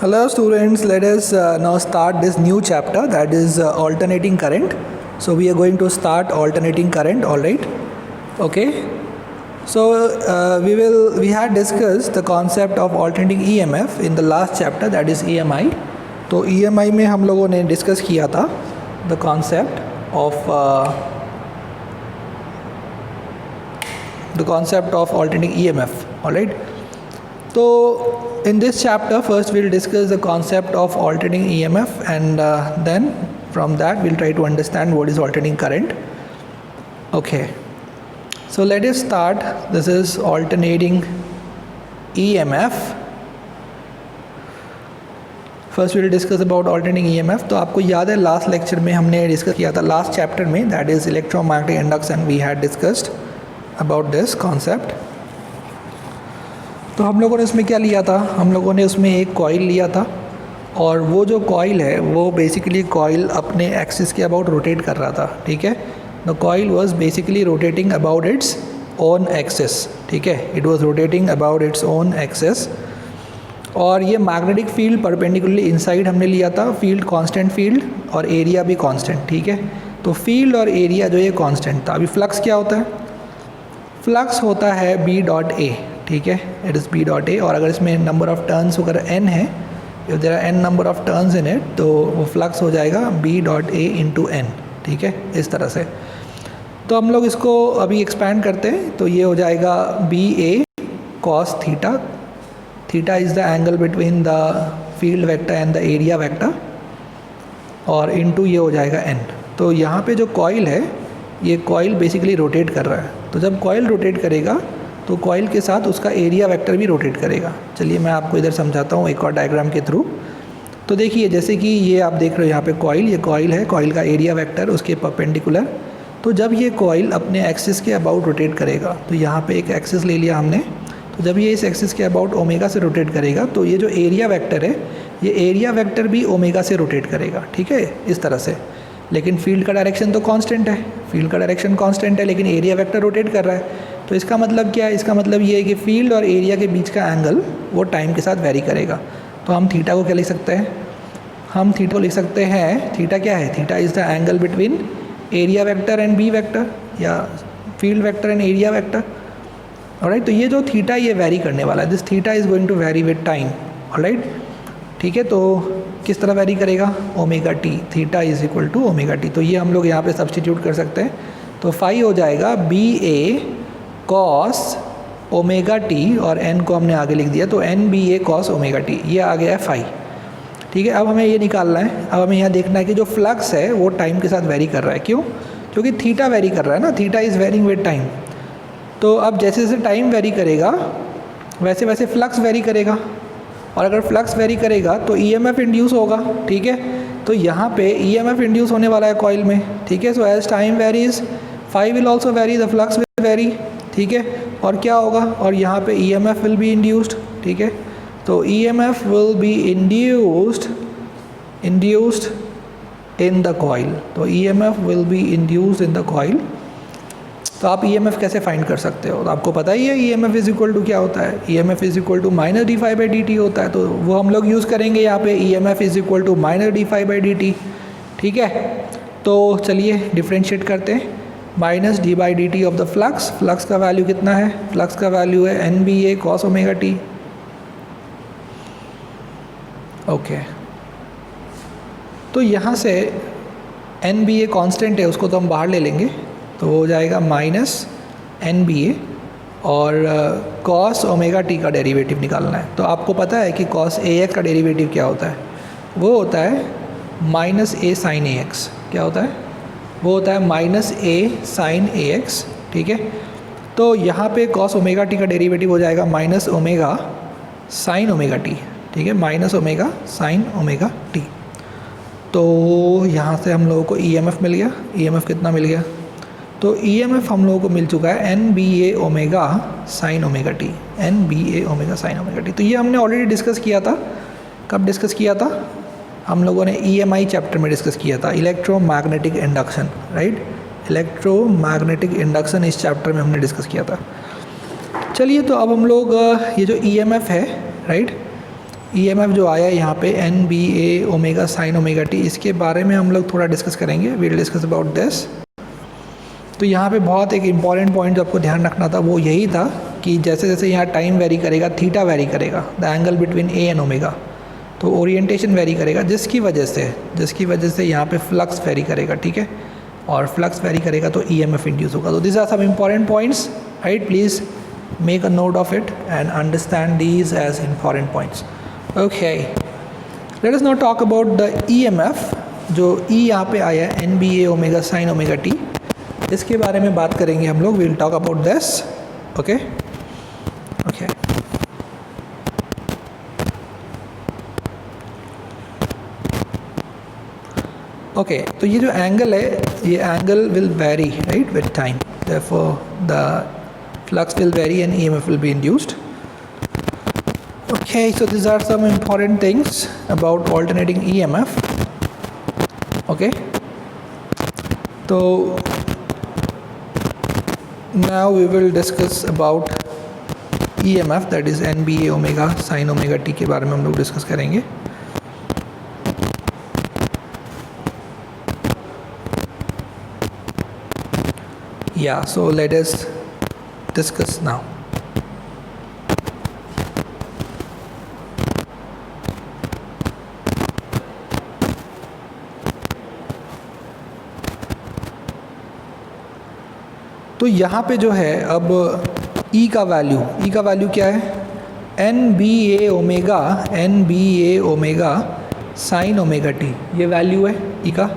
Hello students, let us now start this new chapter, that is alternating current. So we are going to start alternating current, all right? Okay. So we had discussed the concept of alternating EMF in the last chapter, that is EMI. तो EMI में हम लोगों ने discuss किया था the concept of alternating EMF, all right? So in this chapter first we'll discuss the concept of alternating EMF, and then from that we'll try to understand what is alternating current. Okay, so let us start. This is alternating EMF. First will discuss about alternating EMF. तो आपको याद है last lecture में हमने discuss किया था, last chapter में, that is electromagnetic induction, we had discussed about this concept. तो हम लोगों ने उसमें क्या लिया था, हम लोगों ने उसमें एक कॉइल लिया था, और वो जो कॉइल है वो बेसिकली कॉइल अपने एक्सिस के अबाउट रोटेट कर रहा था. ठीक है, the coil was basically rotating about its own axis. ठीक है, it was rotating about its own axis. और ये मैग्नेटिक फील्ड परपेंडिकुलरली इनसाइड हमने लिया था, फील्ड कांस्टेंट फील्ड और एरिया भी कांस्टेंट. ठीक है, तो फील्ड और एरिया जो ये कांस्टेंट था. अभी फ्लक्स क्या होता है, फ्लक्स होता है B डॉट A. ठीक है, it is B dot A. और अगर इसमें नंबर ऑफ टर्न्स अगर n है, if there are n number of turns in it, तो वो फ्लक्स हो जाएगा B dot A into n. ठीक है, इस तरह से. तो हम लोग इसको अभी एक्सपैंड करते हैं, तो ये हो जाएगा BA cos theta. Theta is the angle between the field vector and the area vector, और इनटू ये हो जाएगा n. तो यहाँ पे जो कॉइल है, ये कॉइल बेसिकली रोटेट कर रहा है. तो जब कॉइल रोटेट करेगा तो कॉइल के साथ उसका एरिया वेक्टर भी रोटेट करेगा. चलिए मैं आपको इधर समझाता हूँ एक और डायग्राम के थ्रू. तो देखिए, जैसे कि ये आप देख रहे हो यहाँ पे कॉइल, ये कॉइल है, कॉइल का एरिया वेक्टर उसके परपेंडिकुलर. तो जब ये कॉइल अपने एक्सिस के अबाउट रोटेट करेगा, तो यहाँ पे एक एक्सिस ले लिया हमने, तो जब ये इस एक्सिस के अबाउट ओमेगा से रोटेट करेगा, तो ये जो एरिया वेक्टर है, ये एरिया वेक्टर भी ओमेगा से रोटेट करेगा. ठीक है, इस तरह से. लेकिन फील्ड का डायरेक्शन तो कांस्टेंट है, फील्ड का डायरेक्शन कांस्टेंट है, लेकिन एरिया वेक्टर रोटेट कर रहा है. तो इसका मतलब क्या है, इसका मतलब ये है कि फील्ड और एरिया के बीच का एंगल वो टाइम के साथ वेरी करेगा. तो हम थीटा को क्या लिख सकते हैं, हम थीटा को लिख सकते हैं, थीटा क्या है, theta is the angle between area vector and B vector, या field vector and area vector. Alright, तो ये जो थीटा ये वेरी करने वाला है, this theta is going to vary with time. Alright, ठीक है, तो किस तरह वेरी करेगा, omega t. Theta is equal to omega T. तो ये हम लोग यहाँ पे सब्सटीट्यूट कर सकते हैं. तो फाई हो जाएगा BA कॉस ओमेगा टी, और n को हमने आगे लिख दिया, तो NBA कॉस ओमेगा टी, ये आ गया है फाई. ठीक है, अब हमें ये निकालना है, अब हमें यहाँ देखना है कि जो फ्लक्स है वो टाइम के साथ वेरी कर रहा है. क्यों, क्योंकि थीटा वेरी कर रहा है ना, theta is varying with time. तो अब जैसे जैसे टाइम वेरी करेगा वैसे वैसे फ्लक्स वेरी करेगा, और अगर फ्लक्स वेरी करेगा तो EMF इंड्यूस होगा. ठीक है, तो यहाँ पे EMF इंड्यूस होने वाला है कॉइल में. ठीक है, so as time varies phi will also vary, the flux will vary. ठीक है, और क्या होगा, और यहाँ पे EMF विल बी इंड्यूस्ड. ठीक है, तो EMF will be induced in the coil. तो EMF will be induced in the coil. तो आप EMF कैसे फाइंड कर सकते हो, तो आपको पता ही है EMF इज इक्वल टू क्या होता है, EMF is equal to minus d∅dt होता है. तो वो हम लोग यूज़ करेंगे यहाँ पे, EMF is equal to minus d∅dt. ठीक है, तो चलिए डिफ्रेंशिएट करते हैं. Minus d/dt of the flux, flux का वैल्यू कितना है, फ्लक्स का वैल्यू है NBA cos omega T. Okay, तो यहाँ से NBA कांस्टेंट है, उसको तो हम बाहर ले लेंगे, तो वो हो जाएगा माइनस NBA, और cos ओमेगा टी का डेरिवेटिव निकालना है. तो आपको पता है कि cos AX का डेरिवेटिव क्या होता है, वो होता है माइनस A sin AX. क्या होता है, वो होता है माइनस A sin AX. ठीक है, तो यहाँ पे cos ओमेगा टी का डेरिवेटिव हो जाएगा minus omega sine omega t. ठीक है, minus omega sine omega T. तो यहाँ से हम लोगों को EMF मिल गया. EMF कितना मिल गया, तो EMF हम लोगों को मिल चुका है NBA omega sine omega T, NBA omega sine omega T. तो ये हमने ऑलरेडी डिस्कस किया था. कब डिस्कस किया था, हम लोगों ने EMI चैप्टर में डिस्कस किया था, electromagnetic induction. Right, electromagnetic induction इस चैप्टर में हमने डिस्कस किया था. चलिए, तो अब हम लोग ये जो EMF है, राइट, EMF जो आया यहाँ पे N B A omega sine omega T, इसके बारे में हम लोग थोड़ा डिस्कस करेंगे, we will discuss about this. तो यहाँ पे बहुत एक इम्पॉर्टेंट पॉइंट जो आपको ध्यान रखना था वो यही था कि जैसे जैसे यहाँ टाइम वेरी करेगा, थीटा वेरी करेगा, the angle between A and omega, तो ओरिएंटेशन वेरी करेगा, जिसकी वजह से यहाँ पे फ्लक्स वेरी करेगा, ठीक है, और फ्लक्स वेरी करेगा तो EMF इंड्यूस होगा। तो this are some important points, right, please make a note of it and understand these as important points. Okay, let us now talk about the EMF, जो E यहाँ पे आया है N B A omega sine omega T, इसके बारे में बात करेंगे हम लोग, will talk about this. Okay okay, okay, तो ये जो एंगल है, ये angle will vary, right, with time, therefore the flux will vary and EMF will be induced. Okay, so these are some important things about alternating EMF. Okay, so now we will discuss about EMF, that is NBA omega sin omega t के बारे में हम लोग discuss करेंगे। Yeah, so let us discuss now. तो यहाँ पे जो है अब E का वैल्यू क्या है, N B A omega sine omega T, ये वैल्यू है E का।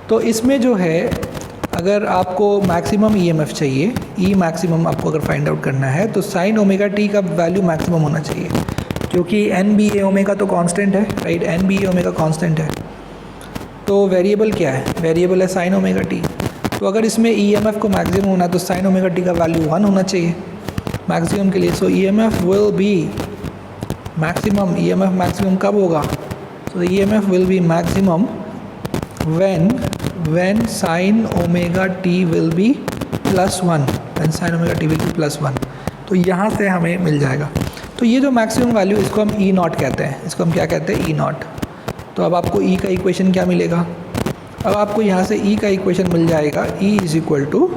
तो इसमें जो है अगर आपको मैक्सिमम EMF चाहिए, E मैक्सिमम आपको अगर फाइंड आउट करना है, तो साइन ओमेगा टी का वैल्यू मैक्सिमम होना चाहिए, क्योंकि एन बी ए ओमेगा तो कांस्टेंट है, right, N B A omega constant है, तो वेरिएबल क्या है, वेरिएबल है साइन ओमेगा टी। तो अगर इसमें EMF को मैक्सिमम होना है तो साइन ओमेगा टी का वैल्यू 1 होना चाहिए मैक्सिमम के लिए। सो EMF will be maximum, EMF maximum कब होगा, सो EMF will be maximum when sin omega t will be +1, when sin omega t will be +1, तो यहाँ से हमें मिल जाएगा। तो ये जो मैक्सिमम वैल्यू, इसको हम E नॉट कहते हैं, इसको हम क्या कहते हैं, E नॉट। तो अब आपको E का इक्वेशन क्या मिलेगा, अब आपको यहाँ से E का इक्वेशन मिल जाएगा, E is equal to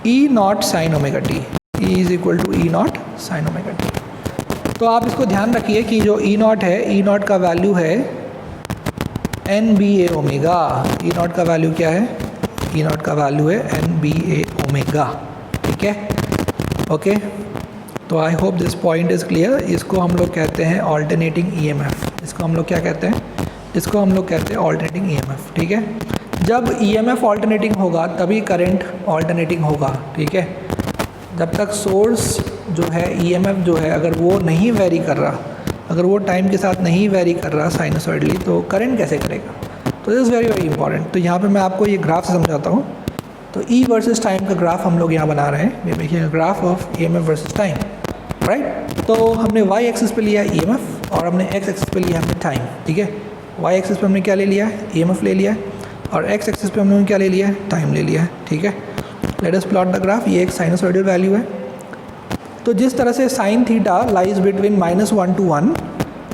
E not sine omega T, E is equal to E not sine omega T. तो आप इसको ध्यान रखिए कि जो E नॉट है, E नॉट का वैल्यू है N B A omega, E not का वैल्यू क्या है, ई नॉट का वैल्यू है एन बी ए ओमेगा, ठीक है, ओके। तो I hope this point is clear. इसको हम लोग कहते हैं ऑल्टरनेटिंग EMF, इसको हम लोग क्या कहते हैं, इसको हम लोग कहते हैं ऑल्टरनेटिंग EMF, ठीक है। जब EMF ऑल्टरनेटिंग होगा तभी करंट ऑल्टरनेटिंग होगा, ठीक है। जब तक सोर्स जो है EMF जो है अगर वो नहीं वेरी कर रहा, अगर वो टाइम के साथ नहीं वेरी कर रहा साइनसॉइडली, तो करंट कैसे करेगा। तो this is very very important. तो यहाँ पे मैं आपको ये ग्राफ से समझाता हूँ। तो E वर्सेस टाइम का ग्राफ हम लोग यहाँ बना रहे हैं, ये देखिए graph of EMF versus time, right. तो हमने y एक्सिस पे लिया है EMF और हमने x एक्सिस पे लिया हमने टाइम, ठीक है। y एक्सिस पे हमने क्या ले लिया है, EMF ले लिया है, और x एक्सिस पे हमने क्या ले लिया है, टाइम ले लिया है, ठीक है। Let us plot the graph. ये एक साइनसॉइडल वैल्यू है। तो जिस तरह से sine theta lies between -1 to 1,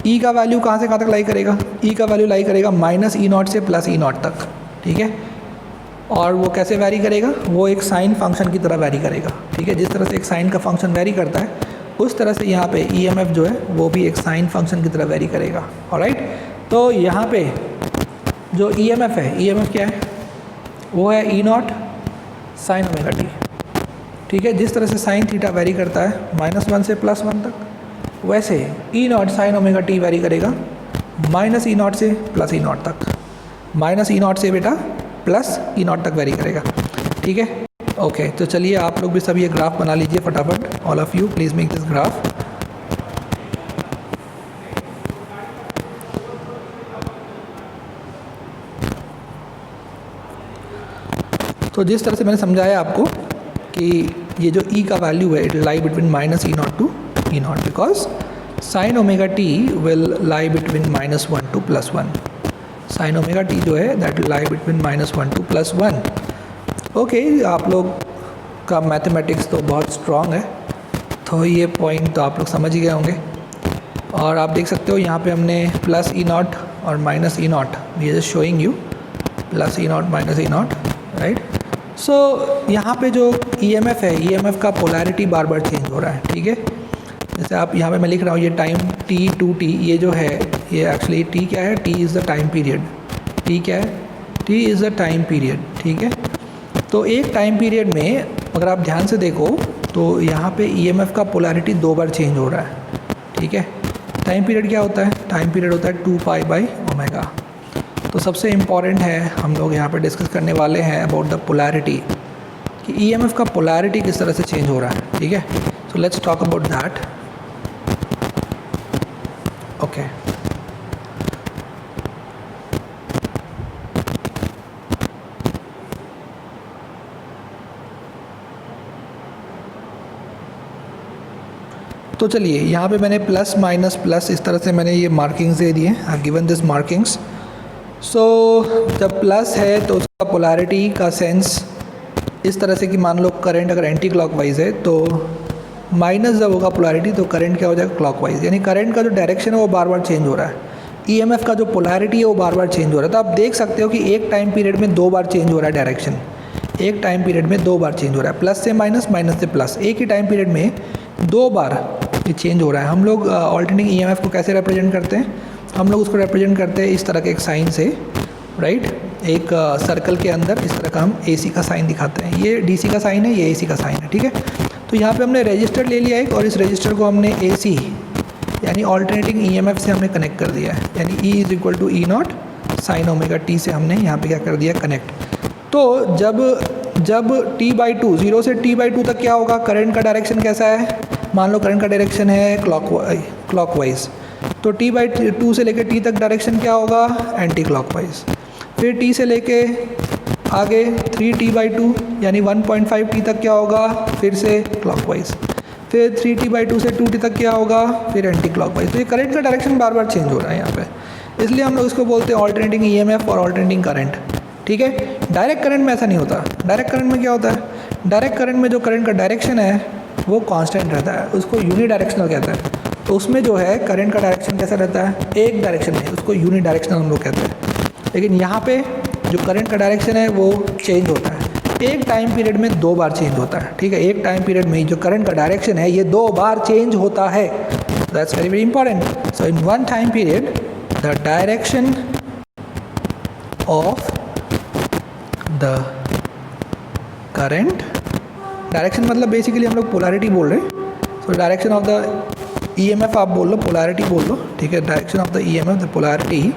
E का वैल्यू कहाँ से कहाँ तक लाई करेगा, E का वैल्यू लाई करेगा -E0 से +E0 तक, ठीक है। और वो कैसे वैरी करेगा, वो एक साइन फंक्शन की तरह वैरी करेगा, ठीक है। जिस तरह से एक साइन का फंक्शन वैरी करता है, उस तरह से यहाँ पे EMF जो है वो भी एक साइन फंक्शन की तरह वैरी करेगा, ऑलराइट। तो यहाँ पे जो EMF है, EMF क्या है, वो है E0 साइन ओमेगा टी, ठीक है। जिस तरह से साइन थीटा वेरी करता है -1 से +1 तक, वैसे E0 sine omega T very करेगा -E0 से +E0 तक, -E0 से बेटा +E0 तक वेरी करेगा, ठीक है। ओके, तो चलिए आप लोग भी सब ये ग्राफ बना लीजिए फटाफट। All of you please make this graph. तो जिस तरह से मैंने समझाया आपको कि ये जो E का वैल्यू है, it lie between -E0 to E0 because sign omega T will lie between -1 to +1। Sign omega T जो है that will lie between -1 to +1। Okay, आप लोग का मैथमेटिक्स तो बहुत स्ट्रॉन्ग है, तो ये पॉइंट तो आप लोग समझ ही गए होंगे। और आप देख सकते हो यहाँ पे हमने प्लस ई नॉट और minus E naught, we are just showing you plus E naught minus E naught, right. So यहाँ पे जो ईएमएफ है, ईएमएफ का पोलैरिटी बार बार चेंज हो रहा है, ठीक है। जैसे आप यहाँ पे मैं लिख रहा हूँ ये टाइम टी टू टी, ये जो है ये एक्चुअली टी क्या है, T is the time period, T क्या है, T is the time period, ठीक है। तो एक टाइम पीरियड में अगर आप ध्यान से देखो तो यहाँ पे ईएमएफ का पोलैरिटी 2 बार चेंज हो रहा है, ठीक है। टाइम पीरियड क्या होता है, टाइम पीरियड होता है 2π/ω। तो सबसे इम्पॉर्टेंट है हम लोग यहाँ पे डिस्कस करने वाले हैं अबाउट द पोलैरिटी, कि ईएमएफ का पोलैरिटी किस तरह से चेंज हो रहा है, ठीक है। So let's talk about that. Okay, तो चलिए यहाँ पे मैंने प्लस माइनस प्लस इस तरह से मैंने ये मार्किंग्स दे दिए, I have given this markings. So जब प्लस है तो उसका पोलैरिटी का सेंस इस तरह से कि मान लो करंट अगर एंटी क्लॉकवाइज है तो माइनस जब होगा पोलैरिटी तो करंट क्या हो जाएगा, क्लॉकवाइज, यानी करंट का जो डायरेक्शन है वो बार बार चेंज हो रहा है। ईएमएफ का जो पोलैरिटी है वो बार बार चेंज हो रहा है। तो आप देख सकते हो कि एक टाइम पीरियड में 2 बार चेंज हो रहा है डायरेक्शन, एक टाइम पीरियड में 2 बार चेंज हो रहा है, प्लस से माइनस, माइनस से प्लस, एक ही टाइम पीरियड में 2 बार ये चेंज हो रहा है। हम लोग ऑल्टरनेटिंग ईएमएफ को कैसे रिप्रेजेंट करते हैं, हम लोग उसको रिप्रेजेंट करते हैं इस तरह के एक साइन से, राइट। एक सर्कल के अंदर इस तरह का हम एसी का साइन दिखाते हैं, ये डीसी का साइन है, ये एसी का साइन है, ठीक है। तो यहाँ पे हमने रजिस्टर ले लिया एक, और इस रजिस्टर को हमने एसी यानी ऑल्टरनेटिंग ईएमएफ से हमने कनेक्ट कर दिया है, यानी E is equal to E not sine omega T से हमने यहाँ पे क्या कर दिया, कनेक्ट। तो जब t/2 0 से t/2 तक क्या होगा, करंट का डायरेक्शन कैसा है, मान लो करंट का डायरेक्शन है क्लॉकवाइज, तो t/2 से लेकर t तक डायरेक्शन क्या होगा, एंटी क्लॉकवाइज। फिर t से लेके आगे 3t/2 यानी 1.5t तक क्या होगा, फिर से क्लॉकवाइज। फिर 3t/2 से 2t तक क्या होगा, फिर एंटी क्लॉकवाइज। तो ये करंट का डायरेक्शन बार बार चेंज हो रहा है यहाँ पे, इसलिए हम लोग इसको बोलते हैं ऑल्टरनेटिंग ईएमएफ और ऑल्टरनेटिंग करंट, ठीक है। डायरेक्ट करंट में ऐसा नहीं होता। डायरेक्ट करंट में क्या होता है, डायरेक्ट करंट में जो करंट का डायरेक्शन है वो कांस्टेंट रहता है, उसको यूनिडायरेक्शनल कहते हैं। तो उसमें जो है करंट का डायरेक्शन कैसा रहता है, एक डायरेक्शन में, उसको यूनिडायरेक्शनल हम लोग कहते हैं। लेकिन यहाँ पे जो करंट का डायरेक्शन है वो चेंज होता है, एक टाइम पीरियड में 2 बार चेंज होता है, ठीक है। एक टाइम पीरियड में जो करंट का डायरेक्शन है ये 2 बार चेंज होता है, that's very very important. So in one time period the direction of the current, direction मतलब बेसिकली हम लोग पोलैरिटी बोल रहे हैं। So direction of the EMF आप बोल लो, पोलैरिटी बोल लो, ठीक है। Direction of the EMF, the polarity,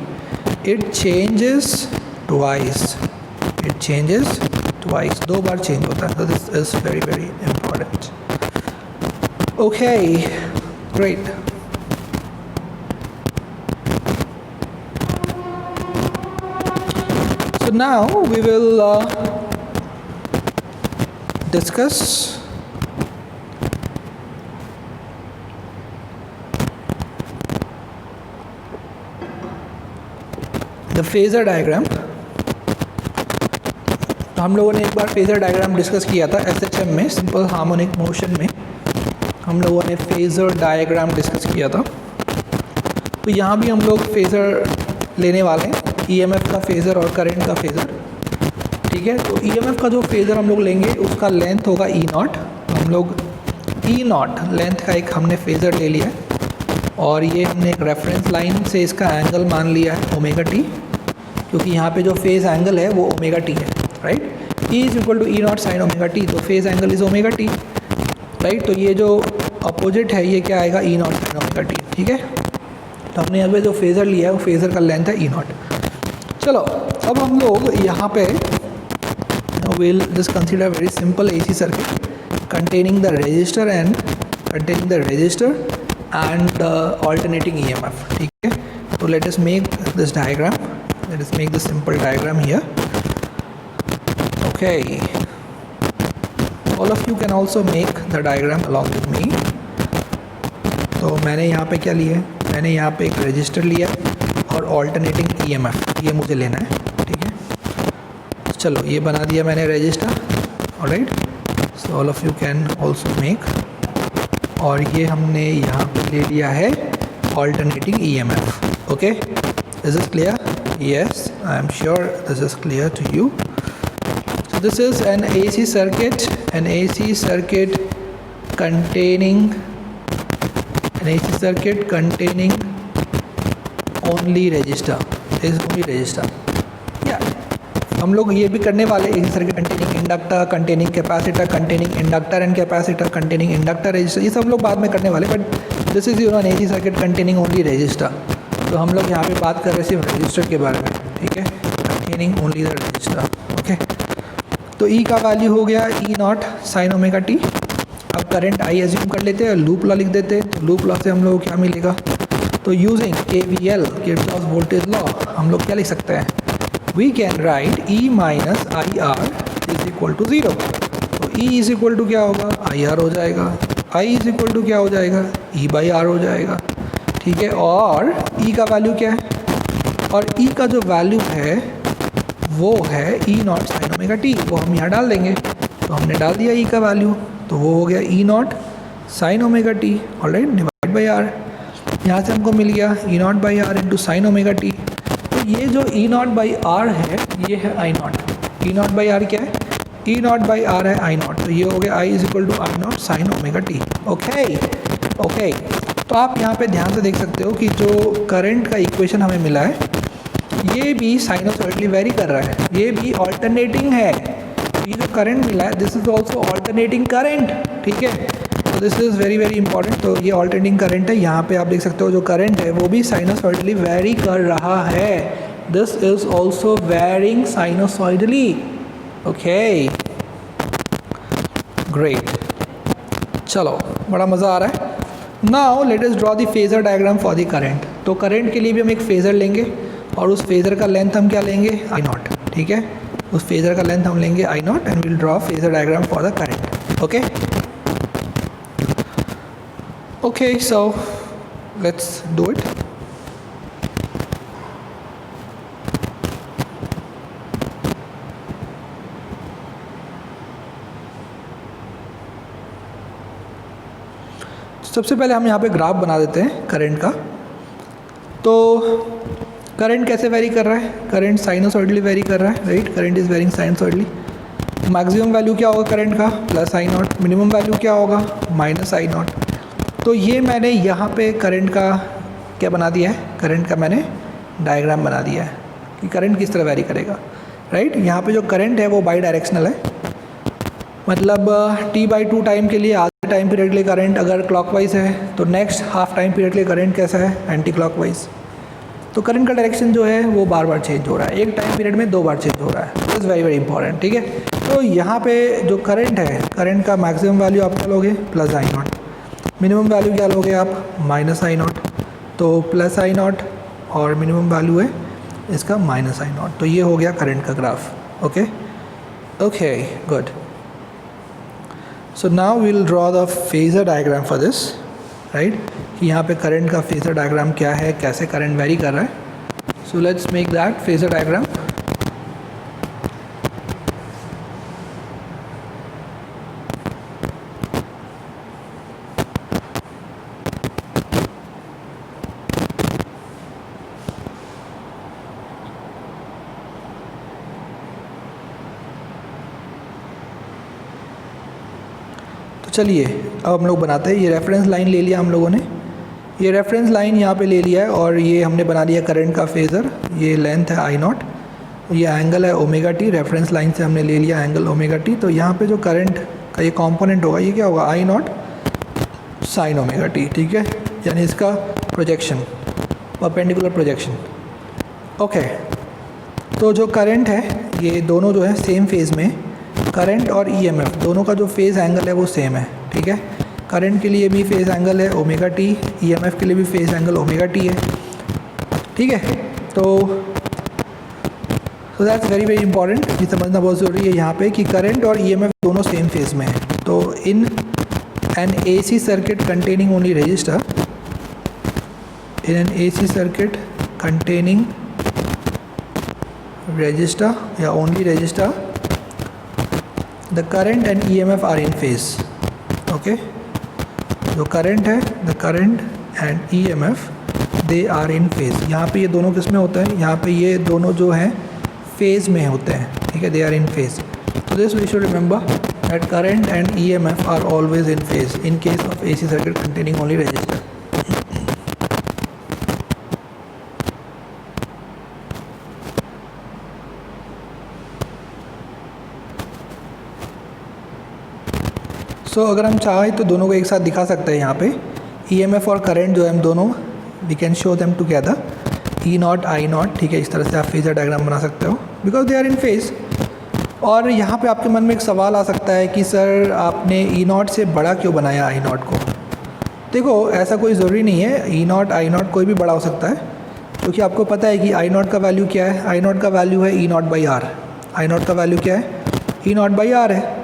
it changes twice, it changes twice, 2 bar change होता है। तो this is very very important. Okay, great. So now we will discuss the phasor diagram। तो हम लोगों ने एक बार फेजर डायग्राम डिस्कस किया था एसएचएम में, सिंपल हार्मोनिक मोशन में हम लोगों ने फेजर डायग्राम डिस्कस किया था। तो यहाँ भी हम लोग फेजर लेने वाले हैं, ईएमएफ का फेजर और करंट का फेजर, ठीक है। तो ईएमएफ का जो फेजर हम लोग लेंगे उसका लेंथ होगा ई नॉट। हम लोग ई नॉट लेंथ का एक हमने फेजर ले लिया है, और ये हमने एक रेफरेंस लाइन से इसका एंगल मान लिया है ओमेगा टी, क्योंकि यहाँ पे जो फेज एंगल है वो ओमेगा टी है, right. E is equal to E not sine omega T, तो phase angle is omega t, right. तो ये जो अपोजिट है ये क्या आएगा, E not sine omega t, ठीक है। तो हमने यहाँ पे जो फेजर लिया है वो फेजर का लेंथ है ई नॉट। चलो अब हम लोग यहाँ पे will just consider very simple AC circuit containing the resistor and alternating EMF, ठीक है। तो let us make this diagram, let us make this simple diagram here। Okay, all of you can also make the diagram along with me। तो मैंने यहाँ पे क्या लिया है, मैंने यहाँ पे एक रजिस्टर लिया और ऑल्टरनेटिंग EMF ये मुझे लेना है, ठीक है। चलो ये बना दिया मैंने register, alright. So all of you can also make. और ये हमने यहाँ पे ले लिया है alternating EMF. Okay, is this clear? Yes, I am sure this is clear to you. So this is an AC circuit containing only resistor, is only resistor. Yeah, हम लोग ये भी करने वाले AC circuit containing inductor, containing capacitor, containing inductor and capacitor, containing inductor resistor, ये सब लोग बाद में करने वाले, but this is your an AC circuit containing only resistor. तो हम लोग यहाँ पे बात कर रहे हैं सिर्फ रेजिस्टर के बारे में, ठीक है, containing only the resistor. Okay, तो E का वैल्यू हो गया E0 साइन ओमेगा टी. अब करंट I एज्यूम कर लेते हैं, लूप लॉ लिख देते हैं. तो लूप लॉ से हम लोग को क्या मिलेगा? तो using KVL, Kirchhoff voltage law, हम लोग क्या लिख सकते हैं? We can write E minus IR is equal to 0. तो E इज इक्वल टू क्या होगा? IR हो जाएगा. I इज इक्वल टू क्या हो जाएगा? E बाई R हो जाएगा. ठीक है, और E का वैल्यू क्या है? और E का जो वैल्यू है वो है E0 साइन ओमेगा टी. वो हम यहाँ डाल देंगे. तो हमने डाल दिया E का वैल्यू, तो वो हो गया E0 sine omega T, alright, divide by R. यहाँ से हमको मिल गया E0 by R into sine omega T. तो ये जो E0 बाई R है ये है I0. E0 बाई R क्या है? E0 बाई R है I0. तो ये हो गया I is equal to I0 sine omega T. Okay, तो आप यहाँ पे ध्यान से देख सकते हो कि जो करंट का इक्वेशन हमें मिला है ये भी साइनोसॉइडली वेरी कर रहा है, ये भी ऑल्टरनेटिंग है. ये जो करंट मिला है this is also alternating current. ठीक है, तो this is very very important. तो ये ऑल्टरनेटिंग करंट है. यहाँ पे आप देख सकते हो जो करंट है वो भी साइनोसॉइडली वेरी कर रहा है. This is also varying sinusoidally. Okay, great. चलो, बड़ा मज़ा आ रहा है. Now let us draw the phasor diagram for the current. तो करंट के लिए भी हम एक फेजर लेंगे और उस फेजर का लेंथ हम क्या लेंगे? I0. ठीक है, उस फेजर का लेंथ हम लेंगे I0 and will draw phasor diagram for the current. Okay, so let's do it. सबसे पहले हम यहाँ पे ग्राफ बना देते हैं करंट का. तो करंट कैसे वेरी कर रहा है? करंट साइनोसॉइडली वेरी कर रहा है, right. Current is varying sinusoidally. Maximum value क्या होगा करंट का? Plus I0. मिनिमम वैल्यू क्या होगा? Minus I0. तो ये मैंने यहाँ पे करंट का क्या बना दिया है? करंट का मैंने डायग्राम बना दिया है कि करंट किस तरह वेरी करेगा, राइट. यहाँ पे जो करंट है वो बाई डायरेक्शनल है, मतलब T/2 टाइम के लिए, आधे टाइम पीरियड के लिए करंट अगर क्लॉकवाइज है तो नेक्स्ट हाफ टाइम पीरियड के लिए करंट कैसा है? Anti clockwise. तो करंट का डायरेक्शन जो है वो बार बार चेंज हो रहा है, एक टाइम पीरियड में 2 बार चेंज हो रहा है. This is very very important. ठीक है, तो यहाँ पे जो करंट है, करंट का मैक्सिमम वैल्यू आप क्या लोगे? Plus I0. मिनिमम वैल्यू क्या लोगे आप? Minus I0. तो प्लस I0 और मिनिमम वैल्यू है इसका माइनस I0. तो ये हो गया करंट का graph. Okay, good. So now we will draw the phasor diagram for this, right, कि यहाँ पे करंट का फेजर डायग्राम क्या है, कैसे करंट वेरी कर रहा है. So let's make that phasor diagram. चलिए अब हम लोग बनाते हैं. ये रेफरेंस लाइन ले लिया हम लोगों ने, ये रेफरेंस लाइन यहाँ पे ले लिया है और ये हमने बना लिया करंट का फेज़र. ये लेंथ है I0, ये एंगल है ओमेगा टी. रेफरेंस लाइन से हमने ले लिया एंगल ओमेगा टी. तो यहाँ पे जो करंट का ये कंपोनेंट होगा ये क्या होगा? I0 sine omega t. ठीक है, यानी इसका प्रोजेक्शन, परपेंडिकुलर प्रोजेक्शन. ओके, तो जो करंट है ये दोनों जो है सेम फेज़ में, करंट और EMF दोनों का जो फेज़ एंगल है वो सेम है. ठीक है, करंट के लिए भी फेज़ एंगल है ओमेगा टी, EMF के लिए भी फेज़ एंगल ओमेगा टी है. ठीक है, तो दैट्स वेरी वेरी इंपॉर्टेंट. ये समझना बहुत ज़रूरी है यहाँ पे कि करंट और EMF दोनों सेम फेज़ में है. तो in an AC circuit containing only resistor, in an AC circuit containing resistor या only resistor, the current and EMF are in phase. Okay, जो current है, the current and EMF they are in phase. यहाँ पे ये दोनों किस में होते हैं, यहाँ पे ये दोनों जो हैं फेज में होते हैं, ठीक है, दे आर इन फेज। तो this we should remember that current and EMF are always in phase in case of AC circuit containing only resistor. So अगर हम चाहें तो दोनों को एक साथ दिखा सकते हैं। यहाँ पे ईएमएफ और करंट जो है हम दोनों we can show them together, E not I not, ठीक है, इस तरह से आप फेजर डायग्राम बना सकते हो because they are in phase. और यहाँ पे आपके मन में एक सवाल आ सकता है कि सर आपने ई नॉट से बड़ा क्यों बनाया आई नॉट को। देखो ऐसा कोई ज़रूरी नहीं है, ई नॉट आई नॉट कोई भी बड़ा हो सकता है, क्योंकि आपको पता है कि आई नॉट का वैल्यू क्या है, आई नॉट का वैल्यू है E naught by R. I naught का वैल्यू क्या है, ई नॉट बाई आर है।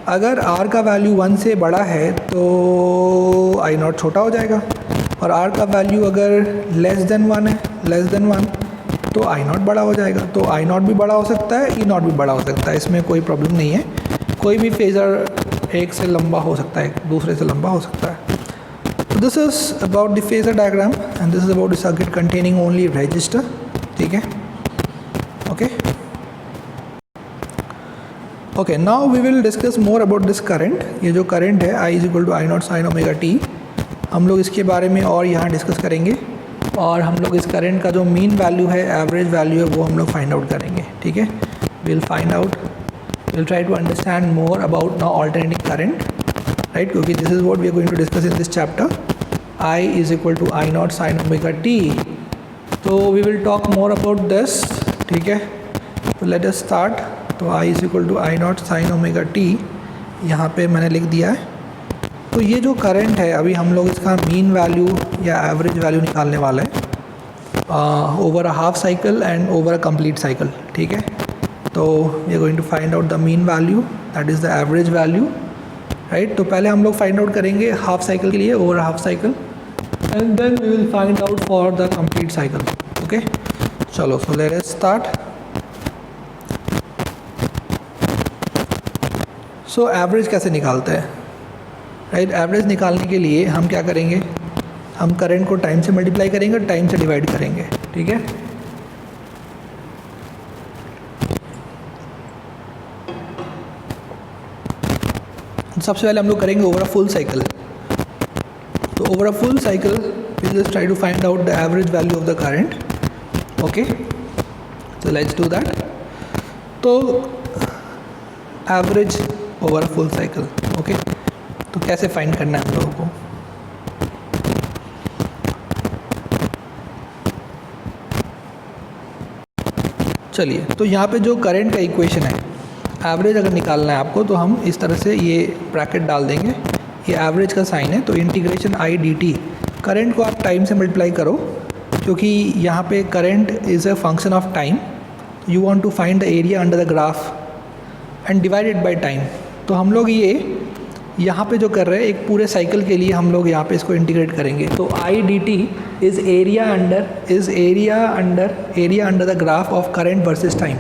अगर r का वैल्यू 1 से बड़ा है तो आई नॉट छोटा हो जाएगा, और r का वैल्यू अगर लेस देन 1 है, लेस देन 1, तो आई नॉट बड़ा हो जाएगा। तो आई नॉट भी बड़ा हो सकता है, ई नॉट भी बड़ा हो सकता है, इसमें कोई प्रॉब्लम नहीं है। कोई भी फेज़र एक से लंबा हो सकता है, दूसरे से लंबा हो सकता है। तो this is about the phasor diagram and this is about the circuit containing only resistor, ठीक है, okay. Okay, now we will discuss more about this current. ये जो करंट है I is equal to I not sine omega T, हम लोग इसके बारे में और यहाँ डिस्कस करेंगे, और हम लोग इस करंट का जो मीन वैल्यू है, एवरेज वैल्यू है, वो हम लोग फाइंड आउट करेंगे, ठीक है। Will find out, will try to understand more about now alternating current, right, क्योंकि this is what we are going to discuss in this chapter, I is equal to I not sine omega T. तो we will talk more about this, ठीक है। तो let us start. तो I is equal to I not sine omega T यहाँ पे मैंने लिख दिया है। तो ये जो करंट है अभी हम लोग इसका मीन वैल्यू या एवरेज वैल्यू निकालने वाले हैं over a half cycle and over a complete cycle, ठीक है। तो we are going to find out the mean value, that is the average value, right. तो पहले हम लोग फाइंड आउट करेंगे हाफ साइकिल के लिए, over half cycle, and then we will find out for the complete cycle, okay. चलो, so let us start. So average कैसे निकालते हैं, राइट। एवरेज निकालने के लिए हम क्या करेंगे, हम करंट को टाइम से मल्टीप्लाई करेंगे, टाइम से डिवाइड करेंगे, ठीक है। सबसे पहले हम लोग करेंगे ओवर अ फुल साइकिल। तो over a full cycle we just try to find out the average value of the current, okay. So let's do that. तो average over a full cycle, okay. तो कैसे find करना है हम लोगों को, चलिए। तो यहाँ पे जो करंट का इक्वेशन है, एवरेज अगर निकालना है आपको, तो हम इस तरह से ये ब्रैकेट डाल देंगे, ये एवरेज का साइन है। तो integration I D T, current को आप टाइम से मल्टीप्लाई करो, क्योंकि यहाँ पे current is a function of time. You want to find the area under the graph and divided by time. तो हम लोग ये यहाँ पे जो कर रहे हैं, एक पूरे साइकिल के लिए हम लोग यहाँ पे इसको इंटीग्रेट करेंगे। तो आई D T is area under the graph of current versus time,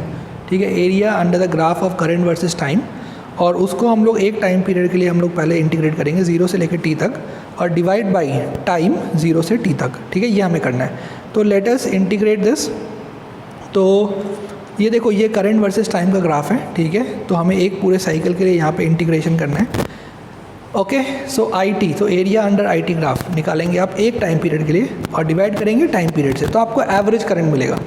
ठीक है, area under the graph of current versus time. और उसको हम लोग एक टाइम पीरियड के लिए हम लोग पहले इंटीग्रेट करेंगे 0 से लेकर t तक, और डिवाइड बाई टाइम 0 से t तक, ठीक है, ये हमें करना है। तो लेट अस इंटीग्रेट दिस। तो ये देखो, ये करंट वर्सेस टाइम का ग्राफ है, ठीक है। तो हमें एक पूरे साइकिल के लिए यहाँ पे इंटीग्रेशन करना है, ओके। सो आई टी, तो area under I T graph निकालेंगे आप एक टाइम पीरियड के लिए, और डिवाइड करेंगे टाइम पीरियड से, तो आपको एवरेज करंट मिलेगा।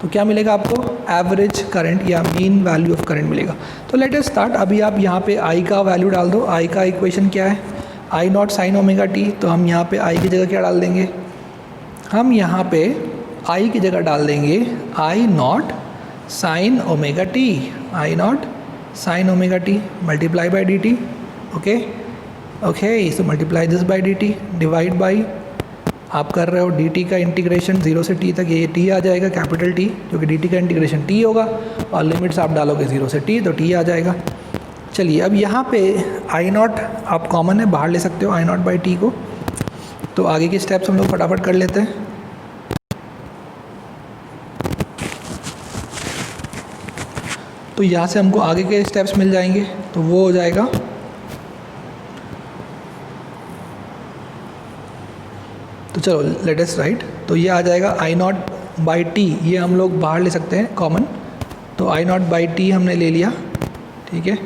तो क्या मिलेगा आपको, एवरेज करंट या मीन वैल्यू ऑफ करंट मिलेगा। तो लेट अस स्टार्ट। अभी आप यहाँ पे आई का वैल्यू डाल दो। आई का इक्वेशन क्या है, आई नॉट साइन ओमेगा टी। तो हम यहाँ पे आई की जगह क्या डाल देंगे, हम यहाँ पे आई की जगह डाल देंगे I not sine omega t, I not sine omega t multiply by d t, okay okay. So multiply this by d t, divide by, आप कर रहे हो डी टी का इंटीग्रेशन 0 से t तक, ये t आ जाएगा, कैपिटल T, जो कि डी टी का इंटीग्रेशन t होगा, और लिमिट्स आप डालोगे 0 से t, तो t आ जाएगा। चलिए, अब यहाँ पे आई नॉट आप कॉमन है, बाहर ले सकते हो आई नॉट बाई टी को। तो आगे के स्टेप्स हम लोग फटाफट कर लेते हैं। तो यहाँ से हमको आगे के स्टेप्स मिल जाएंगे, तो वो हो जाएगा, तो चलो लेट अस राइट, तो ये आ जाएगा आई नॉट बाई टी, ये हम लोग बाहर ले सकते हैं कॉमन, तो आई नॉट बाई टी हमने ले लिया, ठीक है।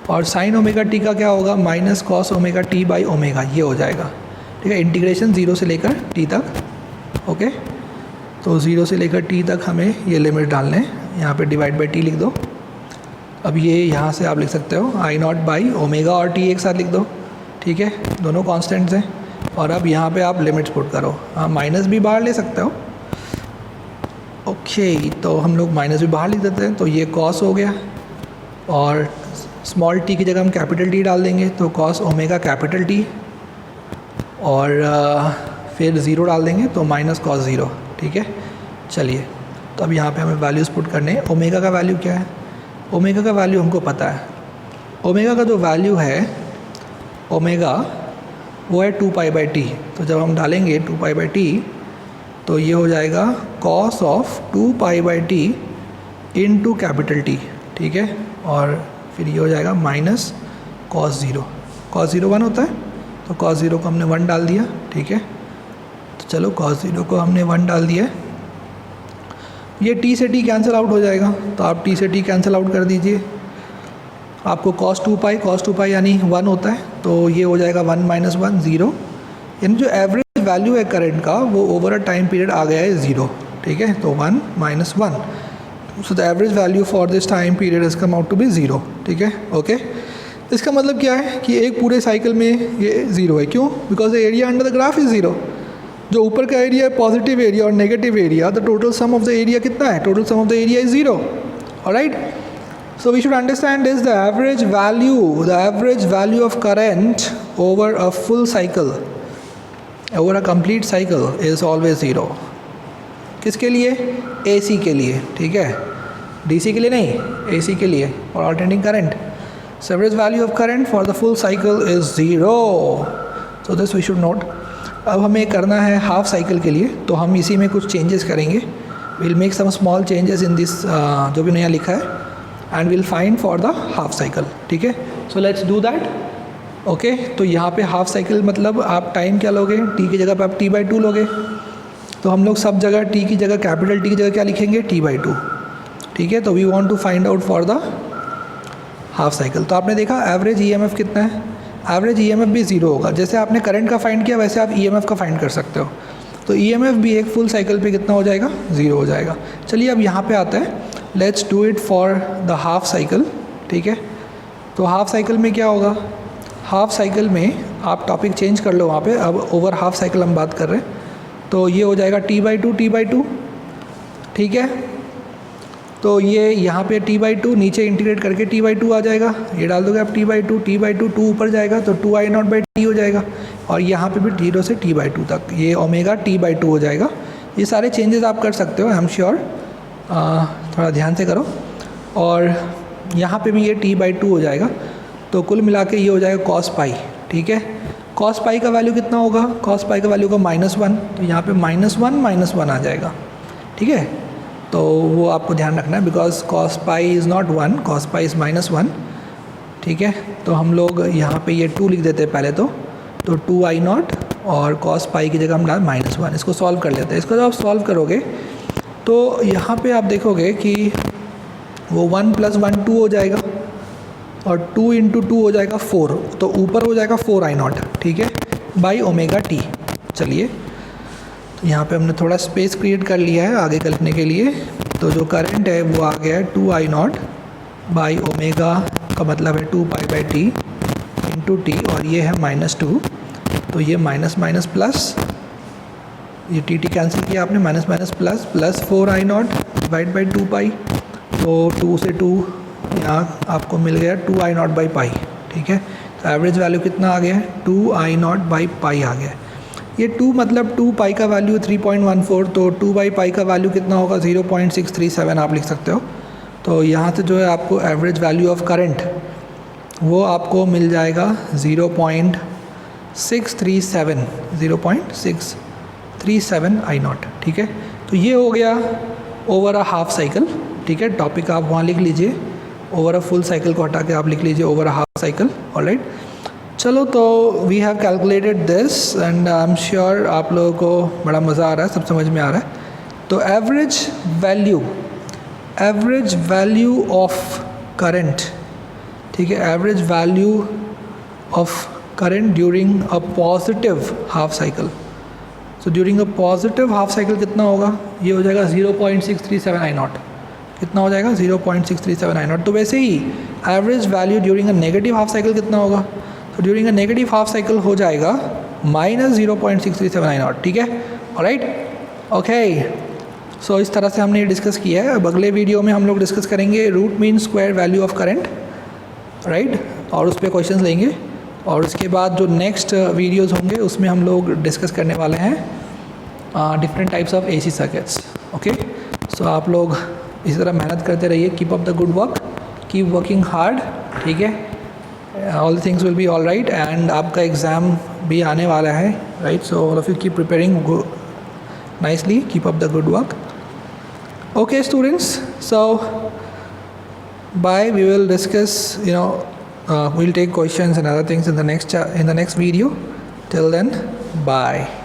और साइन ओमेगा टी का क्या होगा, minus cos omega T by omega, ये हो जाएगा, ठीक है। इंटीग्रेशन 0 से लेकर टी तक, ओके। तो 0 से लेकर टी तक हमें ये लिमिट डालने हैं, यहाँ पे डिवाइड बाई टी लिख दो। अब ये यहाँ से आप लिख सकते हो आई नॉट बाई ओमेगा और टी एक साथ लिख दो, ठीक है, दोनों कॉन्स्टेंट्स हैं। और अब यहाँ पे आप लिमिट्स पुट करो, हाँ माइनस भी बाहर ले सकते हो, ओके। तो हम लोग माइनस भी बाहर लिख देते हैं, तो ये कॉस हो गया, और स्मॉल टी की जगह हम कैपिटल टी डाल देंगे, तो कॉस ओमेगा कैपिटल टी, और फिर 0 डाल देंगे तो माइनस कॉस 0, ठीक है। चलिए, तो अब यहाँ पे हमें वैल्यूज़ पुट करने हैं। ओमेगा का वैल्यू क्या है, ओमेगा का वैल्यू हमको पता है, ओमेगा का जो वैल्यू है ओमेगा वो है 2 पाई बाई टी, तो जब हम डालेंगे 2 पाई बाई टी तो ये हो जाएगा cos of 2 pi by T into capital T, ठीक है। और फिर ये हो जाएगा माइनस कॉस 0, कॉस 0 1 होता है, तो कॉस 0 को हमने 1 डाल दिया, ठीक है। तो चलो कॉस 0 को हमने 1 डाल दिया, ये टी से टी कैंसिल आउट हो जाएगा, तो आप टी से टी कैंसिल आउट कर दीजिए। आपको cos 2 पाई यानी 1 होता है, तो ये हो जाएगा 1 माइनस 1 0, यानी जो एवरेज वैल्यू है करंट का वो ओवर अ टाइम पीरियड आ गया है 0, ठीक है। तो 1 minus 1, so the average value for this time period is come out to be 0, ठीक है, ओके। इसका मतलब क्या है कि एक पूरे साइकिल में ये 0 है, क्यों, because the area under the graph is 0। जो ऊपर का एरिया है पॉजिटिव एरिया और negative area, the total sum of the area कितना है, total sum of the area is 0, alright. So we should understand is the average value of current over a full cycle, over a complete cycle is always 0. किसके लिए, AC के लिए, ठीक है, DC के लिए नहीं, AC के लिए, और alternating current. So average value of current for the full cycle is 0. So this we should note. अब हमें करना है हाफ साइकिल के लिए, तो हम इसी में कुछ चेंजेस करेंगे, we'll make some small changes in this जो भी नया लिखा है, and will find for the half cycle, ठीक है। सो लेट्स डू दैट, ओके। तो यहाँ पे हाफ साइकिल मतलब आप टाइम क्या लोगे, टी की जगह पे आप t/2 लोगे, तो हम लोग सब जगह टी की जगह कैपिटल टी की जगह क्या लिखेंगे, t/2, ठीक है। तो we want to find out for the half cycle. तो आपने देखा एवरेज EMF कितना है, एवरेज EMF भी 0 होगा, जैसे आपने करंट का फाइंड किया वैसे आप EMF का फाइंड कर सकते हो। तो EMF भी एक फुल साइकिल पे कितना हो जाएगा, 0 हो जाएगा। चलिए अब यहाँ पे आता है, let's do it for the half cycle, ठीक है। तो हाफ साइकिल में क्या होगा, हाफ साइकिल में आप टॉपिक चेंज कर लो वहाँ पे, अब ओवर हाफ साइकिल हम बात कर रहे हैं, तो ये हो जाएगा t/2, ठीक है। तो ये यहाँ पे t/2 नीचे इंटीग्रेट करके t/2 आ जाएगा, ये डाल दोगे आप t/2, t/2 ऊपर जाएगा तो 2i0/t हो जाएगा, और यहाँ पे भी 0 से t/2 तक ये ओमेगा t/2 हो जाएगा। ये सारे चेंजेस आप कर सकते हो, आई एम श्योर, थोड़ा ध्यान से करो। और यहाँ पे भी ये t/2 हो जाएगा, तो कुल मिला के ये हो जाएगा cos पाई, ठीक है। cos पाई का वैल्यू कितना होगा, cos पाई का वैल्यू होगा -1, तो यहाँ पे -1 आ जाएगा, ठीक है। तो वो आपको ध्यान रखना है, because cos pi is not 1, cos pi is -1, ठीक है। तो हम लोग यहाँ पे ये 2 लिख देते हैं पहले, तो 2i0 और cos पाई की जगह हम डाल -1। इसको सॉल्व कर लेते हैं। इसको जब आप सॉल्व करोगे तो यहाँ पे आप देखोगे कि वो 1 + 1 2 हो जाएगा, और 2 × 2 हो जाएगा 4, तो ऊपर हो जाएगा 4i0, ठीक है, बाई ओमेगा टी। चलिए, तो यहाँ पे हमने थोड़ा स्पेस क्रिएट कर लिया है आगे लिखने के लिए। तो जो करंट है वो आ गया है 2i0 बाई ओमेगा का मतलब है 2 पाई / t × t, और ये है -2, तो ये माइनस माइनस प्लस, ये टी कैंसिल किया आपने, minus plus 4i0 divide by 2 पाई, तो 2 से 2 यहाँ आपको मिल गया 2i0/पाई, ठीक है। तो एवरेज वैल्यू कितना आ गया है, 2i0/पाई आ गया। ये 2 मतलब 2 पाई का वैल्यू 3.14, तो 2/पाई का वैल्यू कितना होगा, 0.637 आप लिख सकते हो। तो यहाँ से जो है आपको एवरेज वैल्यू ऑफ करंट वो आपको मिल जाएगा 0.637 ठीक है। तो ये हो गया ओवर अ हाफ साइकिल, ठीक है। टॉपिक आप वहाँ लिख लीजिए, ओवर अ फुल साइकिल को हटा के आप लिख लीजिए over a half cycle, alright. चलो, तो we have calculated this and I am sure आप लोगों को बड़ा मज़ा आ रहा है, सब समझ में आ रहा है। तो एवरेज वैल्यू ऑफ करंट, ठीक है, average value of current during a positive half cycle. So during a positive half cycle कितना होगा? ये हो जाएगा 0.637I0। कितना हो जाएगा? 0.637I0। तो वैसे ही average value during a negative half cycle कितना होगा? तो during a negative half cycle हो जाएगा -0.637I0, ठीक है, ऑलराइट, ओके। सो इस तरह से हमने ये डिस्कस किया है। अब अगले वीडियो में हम लोग डिस्कस करेंगे root mean square value of current, right, और उस पर क्वेश्चंस लेंगे। और उसके बाद जो नेक्स्ट वीडियोस होंगे उसमें हम लोग डिस्कस करने वाले हैं different types of AC circuits, okay. So आप लोग इसी तरह मेहनत करते रहिए, keep up the good work, keep working hard, ठीक है, all things will be all right. And आपका एग्ज़ाम भी आने वाला है, right, so all of you keep preparing nicely, keep up the good work. Okay students, so bye. We will discuss, we'll take questions and other things in the next video. Till then, bye.